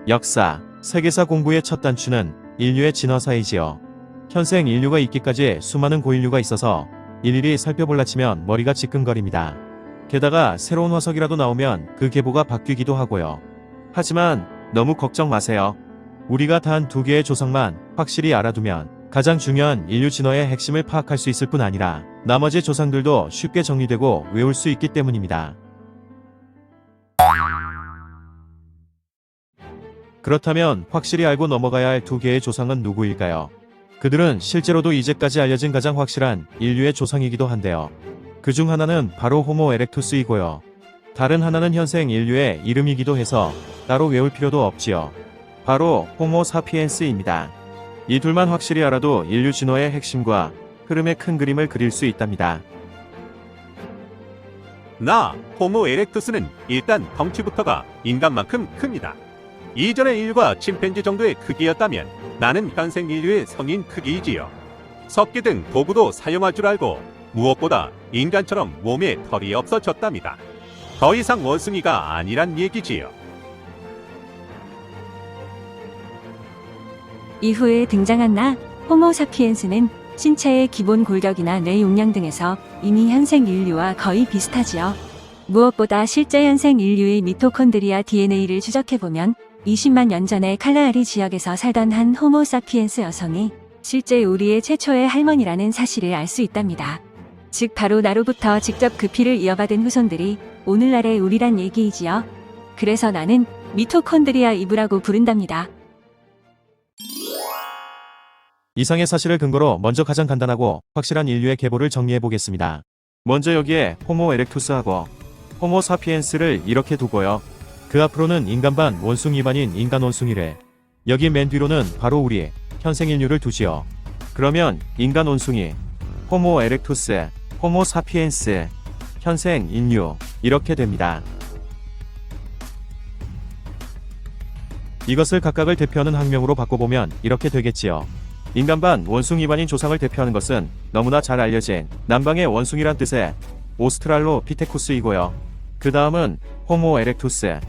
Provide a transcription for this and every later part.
역사, 세계사 공부의 첫 단추는 인류의 진화사이지요. 현생 인류가 있기까지 수많은 고인류가 있어서 일일이 살펴볼라 치면 머리가 지끈거립니다. 게다가 새로운 화석이라도 나오면 그 계보가 바뀌기도 하고요. 하지만 너무 걱정 마세요. 우리가 단 2개의 조상만 확실히 알아두면 가장 중요한 인류 진화의 핵심을 파악할 수 있을 뿐 아니라 나머지 조상들도 쉽게 정리되고 외울 수 있기 때문입니다. 그렇다면 확실히 알고 넘어가야 할 2개의 조상은 누구일까요? 그들은 실제로도 이제까지 알려진 가장 확실한 인류의 조상이기도 한데요. 그중 하나는 바로 호모 에렉투스이고요. 다른 하나는 현생 인류의 이름이기도 해서 따로 외울 필요도 없지요. 바로 호모 사피엔스입니다. 이 둘만 확실히 알아도 인류 진화의 핵심과 흐름의 큰 그림을 그릴 수 있답니다. 호모 에렉투스는 일단 덩치부터가 인간만큼 큽니다. 이전의 인류가 침팬지 정도의 크기였다면 나는 현생 인류의 성인 크기이지요. 석기 등 도구도 사용할 줄 알고 무엇보다 인간처럼 몸에 털이 없어졌답니다. 더 이상 원숭이가 아니란 얘기지요. 이후에 등장한 호모 사피엔스는 신체의 기본 골격이나 뇌 용량 등에서 이미 현생 인류와 거의 비슷하지요. 무엇보다 실제 현생 인류의 미토콘드리아 DNA를 추적해보면 20만 년 전에 칼라하리 지역에서 살던 한 호모 사피엔스 여성이 실제 우리의 최초의 할머니라는 사실을 알 수 있답니다. 즉 바로 나로부터 직접 그 피를 이어받은 후손들이 오늘날의 우리란 얘기이지요. 그래서 나는 미토콘드리아 이브라고 부른답니다. 이상의 사실을 근거로 먼저 가장 간단하고 확실한 인류의 계보를 정리해 보겠습니다. 먼저 여기에 호모 에렉투스하고 호모 사피엔스를 이렇게 두고요. 그 앞으로는 인간 반 원숭이 반인 인간 원숭이를, 여기 맨 뒤로는 바로 우리 현생 인류를 두지요. 그러면 인간 원숭이, 호모 에렉투스, 호모 사피엔스, 현생 인류 이렇게 됩니다. 이것을 각각을 대표하는 학명으로 바꿔보면 이렇게 되겠지요. 인간 반 원숭이 반인 조상을 대표하는 것은 너무나 잘 알려진 남방의 원숭이란 뜻의 오스트랄로피테쿠스이고요. 그 다음은 호모 에렉투스,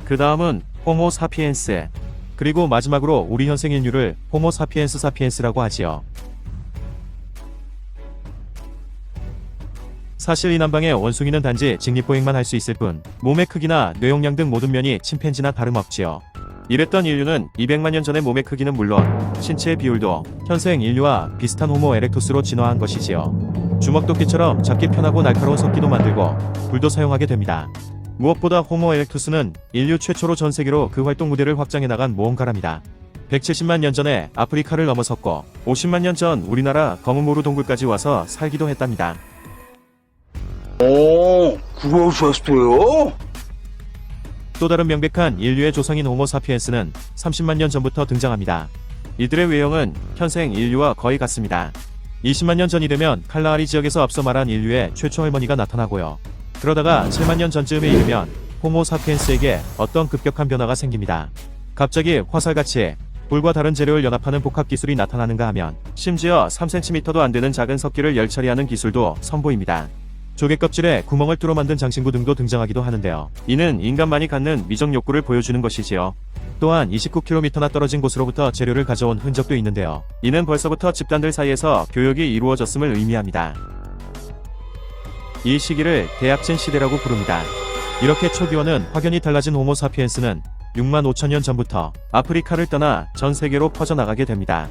그 다음은 호모 사피엔스, 그리고 마지막으로 우리 현생 인류를 호모 사피엔스 사피엔스라고 하지요. 사실 이 남방의 원숭이는 단지 직립보행만 할 수 있을 뿐 몸의 크기나 뇌용량 등 모든 면이 침팬지나 다름없지요. 이랬던 인류는 200만 년 전의 몸의 크기는 물론 신체의 비율도 현생 인류와 비슷한 호모 에렉투스로 진화한 것이지요. 주먹도끼처럼 잡기 편하고 날카로운 석기도 만들고 불도 사용하게 됩니다. 무엇보다 호모 에렉투스는 인류 최초로 전 세계로 그 활동 무대를 확장해 나간 모험가랍니다. 170만 년 전에 아프리카를 넘어섰고 50만 년 전 우리나라 검은모루 동굴까지 와서 살기도 했답니다. 그러셨어요? 또 다른 명백한 인류의 조상인 호모 사피엔스는 30만 년 전부터 등장합니다. 이들의 외형은 현생 인류와 거의 같습니다. 20만 년 전이 되면 칼라하리 지역에서 앞서 말한 인류의 최초 할머니가 나타나고요. 그러다가 7만 년 전쯤에 이르면 호모 사피엔스에게 어떤 급격한 변화가 생깁니다. 갑자기 화살같이 불과 다른 재료를 연합하는 복합 기술이 나타나는가 하면 심지어 3cm도 안 되는 작은 석기를 열 처리하는 기술도 선보입니다. 조개 껍질에 구멍을 뚫어 만든 장신구 등도 등장하기도 하는데요. 이는 인간만이 갖는 미적 욕구를 보여주는 것이지요. 또한 29km나 떨어진 곳으로부터 재료를 가져온 흔적도 있는데요. 이는 벌써부터 집단들 사이에서 교역이 이루어졌음을 의미합니다. 이 시기를 대약진 시대라고 부릅니다. 이렇게 초기와는 확연히 달라진 호모 사피엔스는 6만 5천 년 전부터 아프리카를 떠나 전 세계로 퍼져나가게 됩니다.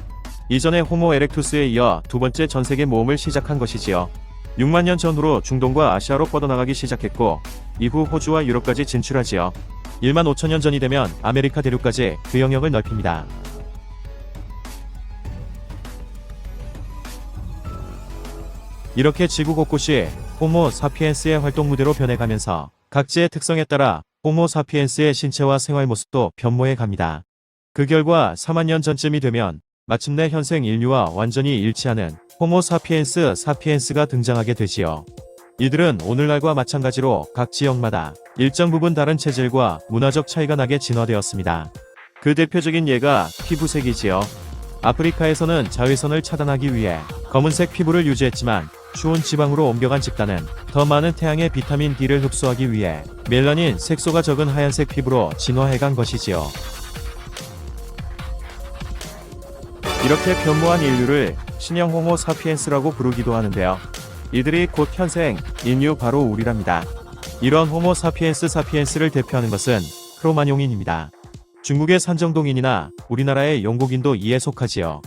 이전의 호모 에렉투스에 이어 두 번째 전 세계 모험을 시작한 것이지요. 6만 년 전후로 중동과 아시아로 뻗어나가기 시작했고 이후 호주와 유럽까지 진출하지요. 1만 5천 년 전이 되면 아메리카 대륙까지 그 영역을 넓힙니다. 이렇게 지구 곳곳이 호모 사피엔스의 활동 무대로 변해가면서 각지의 특성에 따라 호모 사피엔스의 신체와 생활 모습도 변모해 갑니다. 그 결과 4만 년 전쯤이 되면 마침내 현생 인류와 완전히 일치하는 호모 사피엔스 사피엔스가 등장하게 되지요. 이들은 오늘날과 마찬가지로 각 지역마다 일정 부분 다른 체질과 문화적 차이가 나게 진화되었습니다. 그 대표적인 예가 피부색이지요. 아프리카에서는 자외선을 차단하기 위해 검은색 피부를 유지했지만 추운 지방으로 옮겨간 집단은 더 많은 태양의 비타민 D를 흡수하기 위해 멜라닌 색소가 적은 하얀색 피부로 진화해간 것이지요. 이렇게 변모한 인류를 신형 호모 사피엔스라고 부르기도 하는데요. 이들이 곧 현생 인류 바로 우리랍니다. 이런 호모 사피엔스를 대표하는 것은 크로마뇽인입니다. 중국의 산정동인이나 우리나라의 영국인도 이에 속하지요.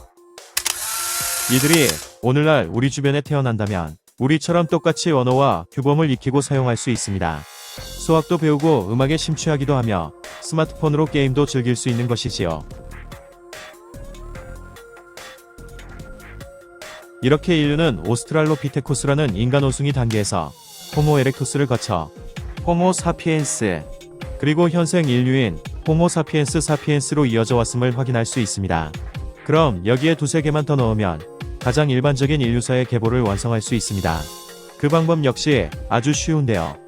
이들이 오늘날 우리 주변에 태어난다면 우리처럼 똑같이 언어와 규범을 익히고 사용할 수 있습니다. 수학도 배우고 음악에 심취하기도 하며 스마트폰으로 게임도 즐길 수 있는 것이지요. 이렇게 인류는 오스트랄로피테쿠스라는 인간 원숭이 단계에서 호모 에렉투스를 거쳐 호모 사피엔스, 그리고 현생 인류인 호모 사피엔스로 이어져 왔음을 확인할 수 있습니다. 그럼 여기에 두세 개만 더 넣으면 가장 일반적인 인류사의 계보를 완성할 수 있습니다. 그 방법 역시 아주 쉬운데요.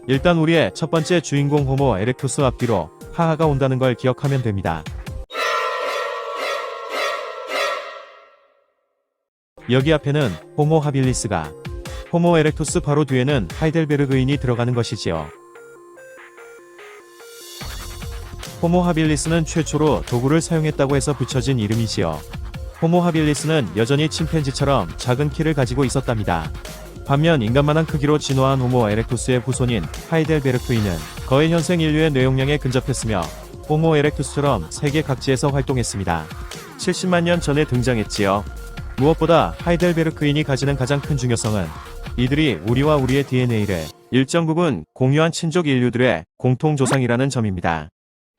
일단 우리의 첫 번째 주인공 호모 에렉투스 앞뒤로 하하가 온다는 걸 기억하면 됩니다. 여기 앞에는 호모 하빌리스가, 호모 에렉투스 바로 뒤에는 하이델베르그인이 들어가는 것이지요. 호모 하빌리스는 최초로 도구를 사용했다고 해서 붙여진 이름이지요. 호모 하빌리스는 여전히 침팬지처럼 작은 키를 가지고 있었답니다. 반면 인간만한 크기로 진화한 호모 에렉투스의 후손인 하이델베르크인은 거의 현생 인류의 뇌용량에 근접했으며 호모 에렉투스처럼 세계 각지에서 활동했습니다. 70만 년 전에 등장했지요. 무엇보다 하이델베르크인이 가지는 가장 큰 중요성은 이들이 우리와 우리의 DNA를 일정 부분 공유한 친족 인류들의 공통조상이라는 점입니다.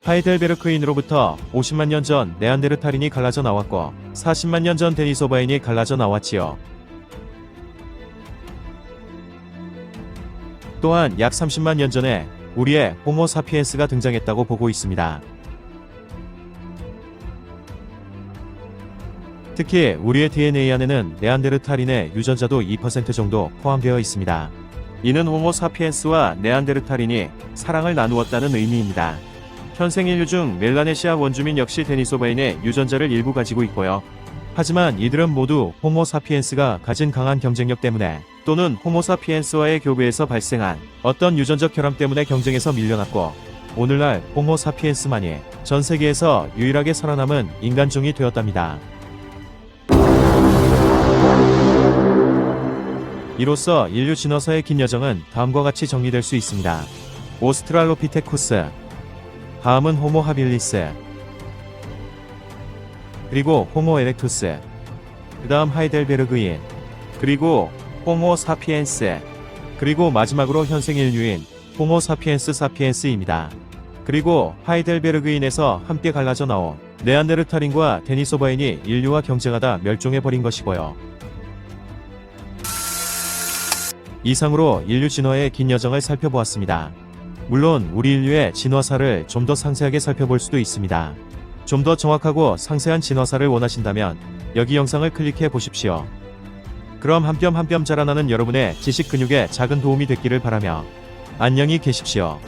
하이델베르크인으로부터 50만 년 전 네안데르탈인이 갈라져 나왔고 40만 년 전 데니소바인이 갈라져 나왔지요. 또한 약 30만 년 전에 우리의 호모 사피엔스가 등장했다고 보고 있습니다. 특히 우리의 DNA 안에는 네안데르탈인의 유전자도 2% 정도 포함되어 있습니다. 이는 호모 사피엔스와 네안데르탈인이 사랑을 나누었다는 의미입니다. 현생 인류 중 멜라네시아 원주민 역시 데니소바인의 유전자를 일부 가지고 있고요. 하지만 이들은 모두 호모 사피엔스가 가진 강한 경쟁력 때문에 또는 호모 사피엔스와의 교배에서 발생한 어떤 유전적 결함 때문에 경쟁에서 밀려났고 오늘날 호모 사피엔스만이 전 세계에서 유일하게 살아남은 인간종이 되었답니다. 이로써 인류 진화사의 긴 여정은 다음과 같이 정리될 수 있습니다. 오스트랄로피테쿠스, 다음은 호모 하빌리스, 그리고 호모 에렉투스, 그 다음 하이델베르그인, 그리고 호모 사피엔스, 그리고 마지막으로 현생 인류인 호모 사피엔스입니다. 그리고 하이델베르그인에서 함께 갈라져 나온 네안데르탈인과 데니소바인이 인류와 경쟁하다 멸종해버린 것이고요. 이상으로 인류 진화의 긴 여정을 살펴보았습니다. 물론 우리 인류의 진화사를 좀 더 상세하게 살펴볼 수도 있습니다. 좀 더 정확하고 상세한 진화사를 원하신다면 여기 영상을 클릭해 보십시오. 그럼 한 뼘 한 뼘 자라나는 여러분의 지식 근육에 작은 도움이 됐기를 바라며 안녕히 계십시오.